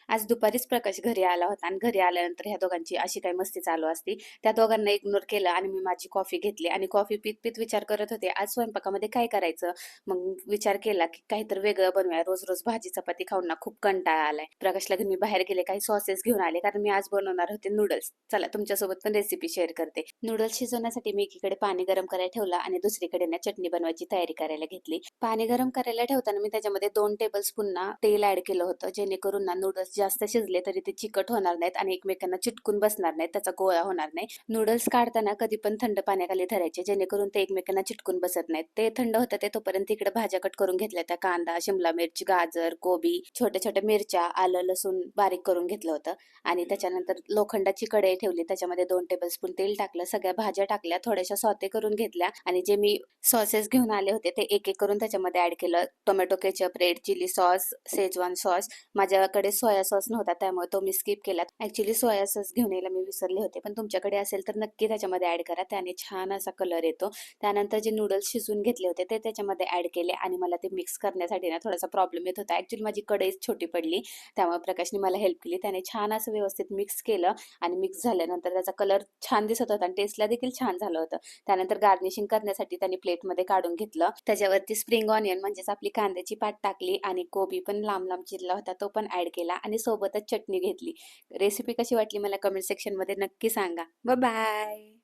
आज दुपारीच प्रकाश घरी आला होता आणि घरी आल्यानंतर ह्या दोघांची अशी काही मस्ती चालू असती. त्या दोघांना इग्नोर केलं आणि मी माझी कॉफी घेतली आणि कॉफी पीत पीत विचार करत होते आज स्वयंपाकामध्ये काय करायचं. मग विचार केला की काहीतरी वेगळं बनवूया, रोज रोज भाजी चपाती खाऊन ना खूप कंटाळा आलाय. प्रकाशला घेऊन मी बाहेर गेले, काही सॉसेस घेऊन आले कारण मी आज बनवणार होते नूडल्स. चला तुमच्यासोबत पण रेसिपी शेअर करते. नूडल्स शिजवण्यासाठी मी एकीकडे पाणी गरम करायला ठेवलं आणि दुसरीकडे ना चटणी बनवायची तयारी करायला घेतली. पाणी गरम करायला ठेवताना मी त्याच्यामध्ये 2 टेबलस्पून ना तेल ऍड केलं होतं, जेणेकरून ना नूडल्स जास्त शिजले तरी ते चिकट होणार नाहीत आणि एकमेकांना चिटकून बसणार नाहीत, त्याचा गोळा होणार नाही. नूडल्स काढताना कधी पण थंड पाण्याखाली धरायचे, जेणेकरून ते एकमेकांना चिटकून बसत नाहीत. ते थंड होतं ते तोपर्यंत इकडे भाज्या कट करून घेतल्या, त्या कांदा, शिमला मिरची, गाजर, कोबी, छोट्या छोट्या मिरच्या, आलं लसूण बारीक करून घेतलं होतं. आणि त्याच्यानंतर लोखंडाची कढई ठेवली, त्याच्यामध्ये 2 टेबलस्पून तेल टाकलं, सगळ्या भाज्या टाकल्या, थोड्याशा सॉते करून घेतल्या आणि जे मी सॉसेस घेऊन आले होते ते एक एक करून त्याच्यामध्ये ऍड केलं. Tomato ketchup, red chilli sauce, schezwan sauce. माझ्याकडे सोया सॉस नव्हता त्यामुळे तो मी स्किप केला. ऍक्च्युली सोया सॉस घेऊन यायला मी विसरले होते, पण तुमच्याकडे असेल तर नक्की त्याच्यामध्ये ऍड करा, त्याने छान असा कलर येतो. त्यानंतर जे नूडल्स शिजवून घेतले होते ते त्याच्यामध्ये ऍड केले आणि मला ते मिक्स करण्यासाठी ना थोडासा प्रॉब्लेम येत होता. ऍक्च्युली माझी कढई छोटी पडली, त्यामुळे प्रकाशने मला हेल्प केली. त्याने छान असं व्यवस्थित मिक्स केलं आणि मिक्स झाल्यानंतर त्याचा कलर छान दिसत होता आणि टेस्टला देखील छान झालं होतं. त्यानंतर गार्निशिंग करण्यासाठी त्यांनी प्लेटमध्ये काढून घेतलं, त्याच्यावरती स्प्रिंग ऑनियन म्हणजेच आपली कांद्याची पात टाकली आणि कोबी पण लांब लांब चिरला होता तो पण ऍड केला आणि सोबतच चटणी घेतली. रेसिपी कशी वाटली मला कमेंट सेक्शन मध्ये नक्की सांगा. Bye bye.